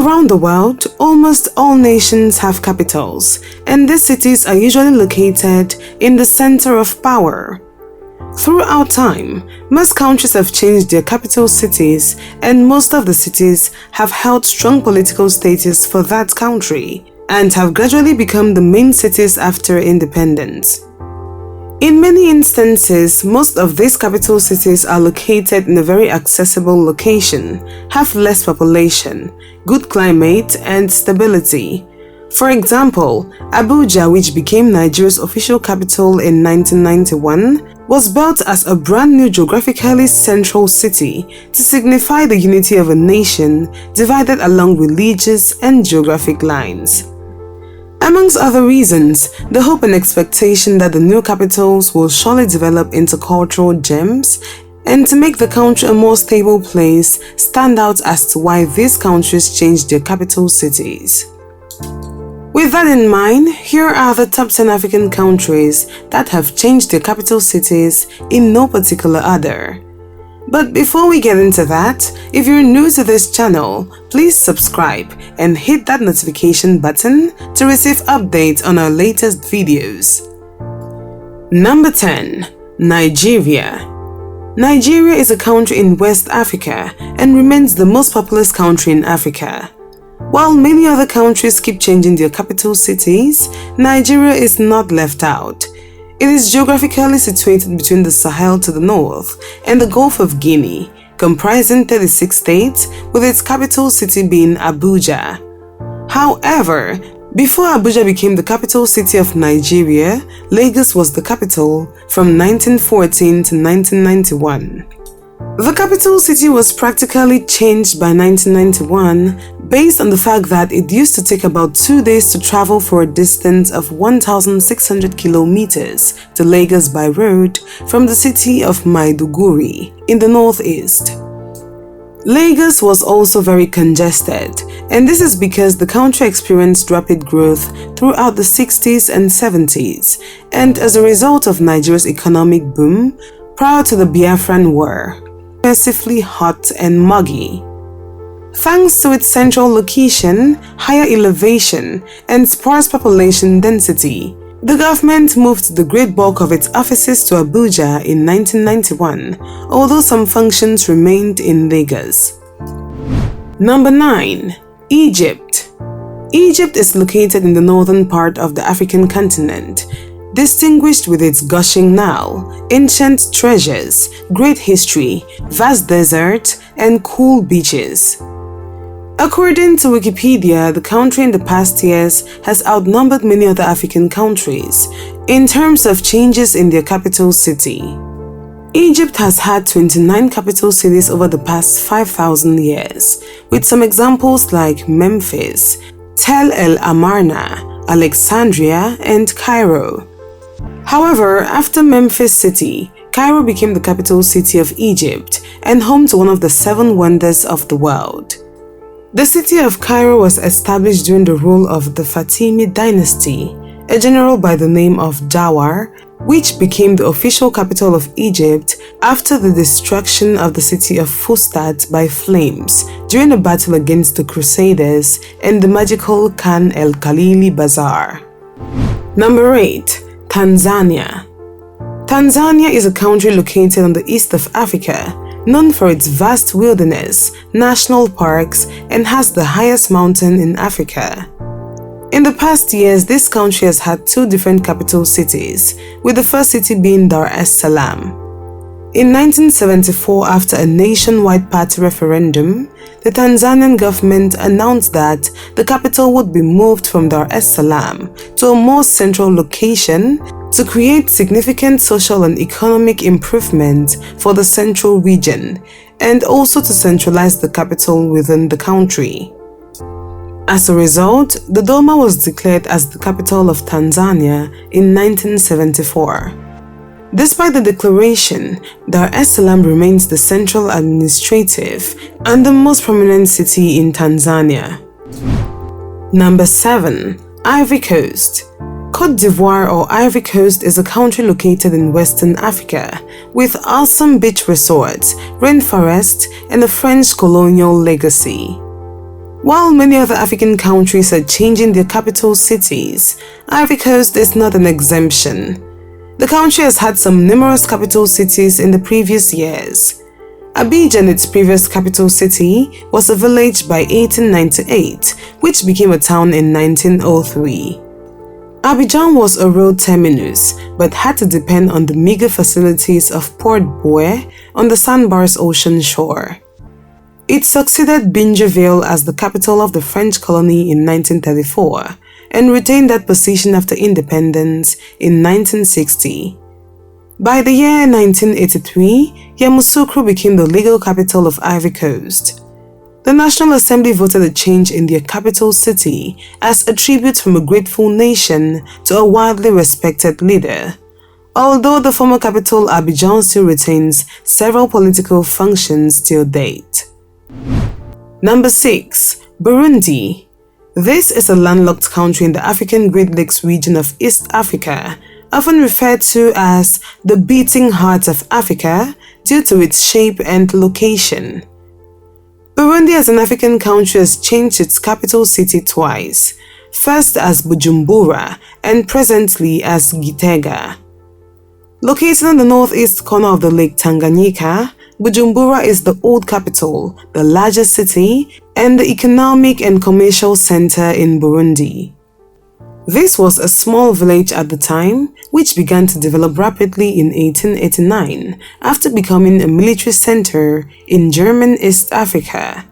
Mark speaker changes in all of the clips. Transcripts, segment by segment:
Speaker 1: Around the world, almost all nations have capitals, and these cities are usually located in the center of power. Throughout time, most countries have changed their capital cities, and most of the cities have held strong political status for that country and have gradually become the main cities after independence. In many instances, most of these capital cities are located in a very accessible location, have less population, good climate, and stability. For example, Abuja, which became Nigeria's official capital in 1991, was built as a brand new geographically central city to signify the unity of a nation divided along religious and geographic lines. Amongst other reasons, the hope and expectation that the new capitals will surely develop into cultural gems and to make the country a more stable place stand out as to why these countries changed their capital cities. With that in mind, here are the top 10 African countries that have changed their capital cities in no particular order. But before we get into that, if you're new to this channel, please subscribe and hit that notification button to receive updates on our latest videos. Number 10. Nigeria. Nigeria is a country in West Africa and remains the most populous country in Africa. While many other countries keep changing their capital cities, Nigeria is not left out. It is geographically situated between the Sahel to the north and the Gulf of Guinea, comprising 36 states with its capital city being Abuja. However, before Abuja became the capital city of Nigeria, Lagos was the capital from 1914 to 1991. The capital city was practically changed by 1991 based on the fact that it used to take about 2 days to travel for a distance of 1,600 kilometers to Lagos by road from the city of Maiduguri in the northeast. Lagos was also very congested, and this is because the country experienced rapid growth throughout the 60s and 70s, and as a result of Nigeria's economic boom prior to the Biafran War, excessively hot and muggy. Thanks to its central location, higher elevation, and sparse population density, the government moved the great bulk of its offices to Abuja in 1991, although some functions remained in Lagos. Number 9. Egypt. Egypt is located in the northern part of the African continent, distinguished with its gushing Nile, ancient treasures, great history, vast desert, and cool beaches. According to Wikipedia, the country in the past years has outnumbered many other African countries in terms of changes in their capital city. Egypt has had 29 capital cities over the past 5,000 years, with some examples like Memphis, Tel El Amarna, Alexandria, and Cairo. However, after Memphis City, Cairo became the capital city of Egypt and home to one of the 7 wonders of the world. The city of Cairo was established during the rule of the Fatimid dynasty, a general by the name of Jawar, which became the official capital of Egypt after the destruction of the city of Fustat by flames during a battle against the Crusaders and the magical Khan el-Khalili Bazaar. Number 8. Tanzania. Tanzania is a country located on the east of Africa, known for its vast wilderness, national parks, and has the highest mountain in Africa. In the past years, this country has had 2 different capital cities, with the first city being Dar es Salaam. In 1974, after a nationwide party referendum, the Tanzanian government announced that the capital would be moved from Dar es Salaam to a more central location to create significant social and economic improvement for the central region and also to centralize the capital within the country. As a result, Dodoma was declared as the capital of Tanzania in 1974. Despite the declaration, Dar es Salaam remains the central administrative and the most prominent city in Tanzania. Number 7. Ivory Coast. Côte d'Ivoire or Ivory Coast is a country located in Western Africa with awesome beach resorts, rainforests, and a French colonial legacy. While many other African countries are changing their capital cities, Ivory Coast is not an exemption. The country has had some numerous capital cities in the previous years. Abidjan, its previous capital city, was a village by 1898, which became a town in 1903. Abidjan was a road terminus, but had to depend on the meager facilities of Port Boué on the sandbars ocean shore. It succeeded Bingerville as the capital of the French colony in 1934 and retained that position after independence in 1960. By the year 1983, Yamoussoukro became the legal capital of Ivory Coast. The National Assembly voted a change in their capital city as a tribute from a grateful nation to a widely respected leader. Although the former capital Abidjan still retains several political functions till date. Number 6. Burundi. This is a landlocked country in the African Great Lakes region of East Africa, often referred to as the beating heart of Africa due to its shape and location. Burundi as an African country has changed its capital city twice, first as Bujumbura and presently as Gitega. Located on the northeast corner of the Lake Tanganyika, Bujumbura is the old capital, the largest city, and the economic and commercial center in Burundi. This was a small village at the time, which began to develop rapidly in 1889 after becoming a military center in German East Africa.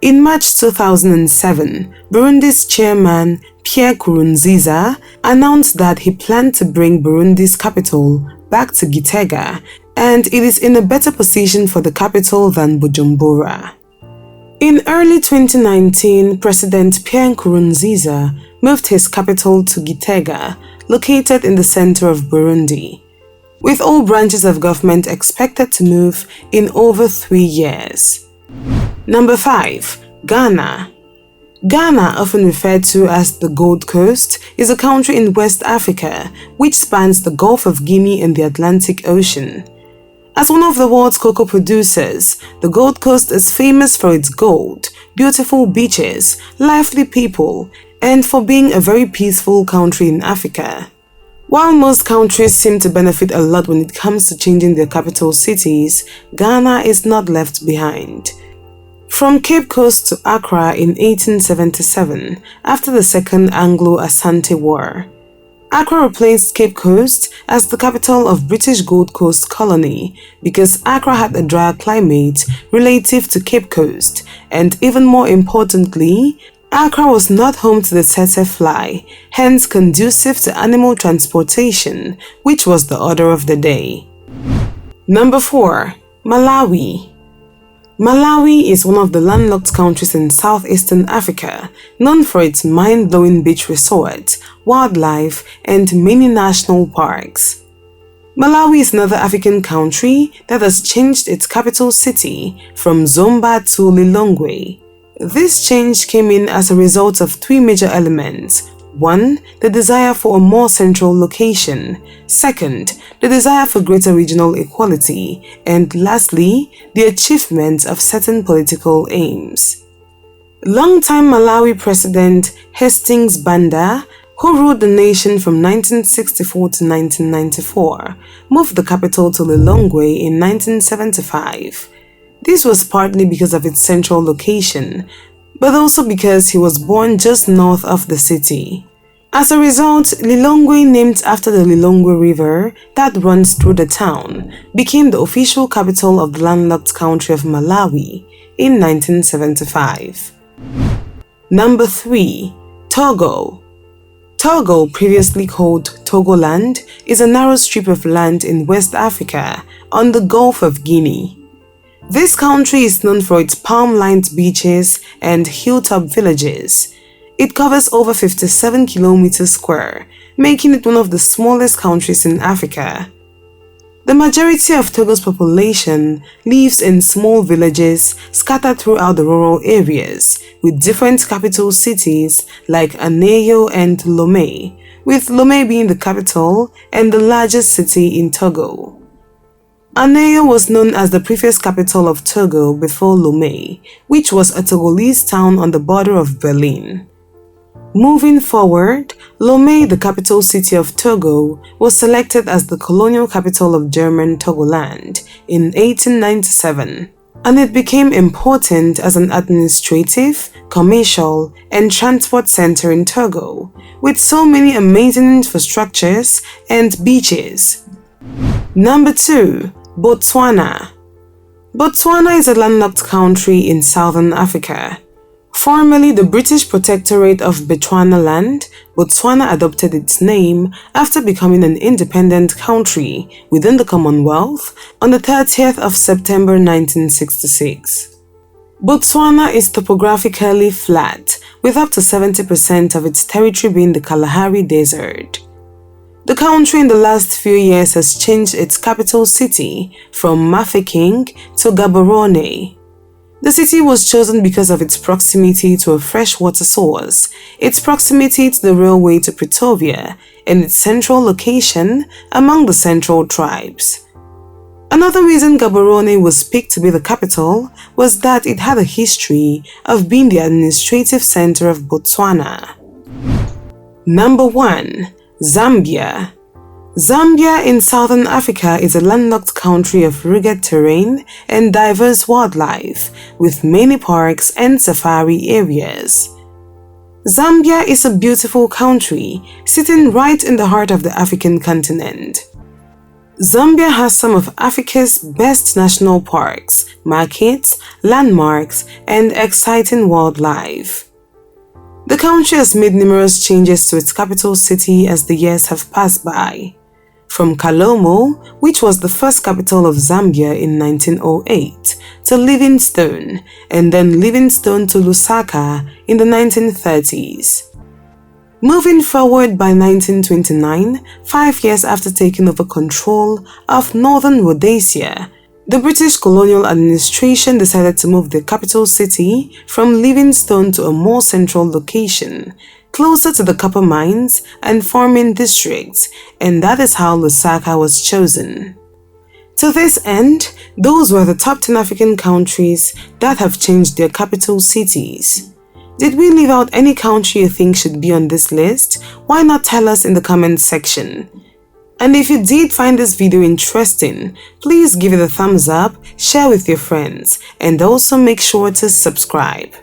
Speaker 1: In March 2007, Burundi's chairman Pierre Nkurunziza announced that he planned to bring Burundi's capital back to Gitega, and it is in a better position for the capital than Bujumbura. In early 2019, President Pierre Nkurunziza moved his capital to Gitega, located in the center of Burundi, with all branches of government expected to move in over 3 years. Number 5. Ghana. Ghana, often referred to as the Gold Coast, is a country in West Africa which spans the Gulf of Guinea and the Atlantic Ocean. As one of the world's cocoa producers, the Gold Coast is famous for its gold, beautiful beaches, lively people, and for being a very peaceful country in Africa. While most countries seem to benefit a lot when it comes to changing their capital cities, Ghana is not left behind. From Cape Coast to Accra in 1877, after the Second Anglo-Asante War, Accra replaced Cape Coast as the capital of British Gold Coast colony because Accra had a drier climate relative to Cape Coast, and even more importantly, Accra was not home to the tsetse fly, hence conducive to animal transportation, which was the order of the day. Number 4. Malawi. Malawi is one of the landlocked countries in southeastern Africa, known for its mind-blowing beach resorts, wildlife, and many national parks. Malawi is another African country that has changed its capital city from Zomba to Lilongwe. This change came in as a result of 3 major elements. 1. The desire for a more central location. 2nd, the desire for greater regional equality. And lastly, the achievement of certain political aims. Longtime Malawi President Hastings Banda, who ruled the nation from 1964 to 1994, moved the capital to Lilongwe in 1975. This was partly because of its central location, but also because he was born just north of the city. As a result, Lilongwe, named after the Lilongwe River that runs through the town, became the official capital of the landlocked country of Malawi in 1975. Number 3. Togo. Togo, previously called Togoland, is a narrow strip of land in West Africa on the Gulf of Guinea. This country is known for its palm-lined beaches and hilltop villages. It covers over 57 kilometers square, making it one of the smallest countries in Africa. The majority of Togo's population lives in small villages scattered throughout the rural areas, with different capital cities like Aneyo and Lomé, with Lomé being the capital and the largest city in Togo. Aneyo was known as the previous capital of Togo before Lomé, which was a Togolese town on the border of Berlin. Moving forward, Lomé, the capital city of Togo, was selected as the colonial capital of German Togoland in 1897, and it became important as an administrative, commercial, and transport center in Togo, with so many amazing infrastructures and beaches. Number 2. Botswana. Botswana is a landlocked country in southern Africa. Formerly the British Protectorate of Bechuanaland, Botswana adopted its name after becoming an independent country within the Commonwealth on the 30th of September 1966. Botswana is topographically flat, with up to 70% of its territory being the Kalahari Desert. The country in the last few years has changed its capital city from Mafeking to Gaborone. The city was chosen because of its proximity to a freshwater source, its proximity to the railway to Pretoria, and its central location among the central tribes. Another reason Gaborone was picked to be the capital was that it had a history of being the administrative center of Botswana. Number 1. Zambia. Zambia in southern Africa is a landlocked country of rugged terrain and diverse wildlife, with many parks and safari areas. Zambia is a beautiful country, sitting right in the heart of the African continent. Zambia has some of Africa's best national parks, markets, landmarks, and exciting wildlife. The country has made numerous changes to its capital city as the years have passed by. From Kalomo, which was the first capital of Zambia in 1908, to Livingstone, and then Livingstone to Lusaka in the 1930s. Moving forward by 1929, 5 years after taking over control of northern Rhodesia, the British colonial administration decided to move the capital city from Livingstone to a more central location, closer to the copper mines and farming districts, and that is how Lusaka was chosen. To this end, those were the top 10 African countries that have changed their capital cities. Did we leave out any country you think should be on this list? Why not tell us in the comments section? And if you did find this video interesting, please give it a thumbs up, share with your friends, and also make sure to subscribe.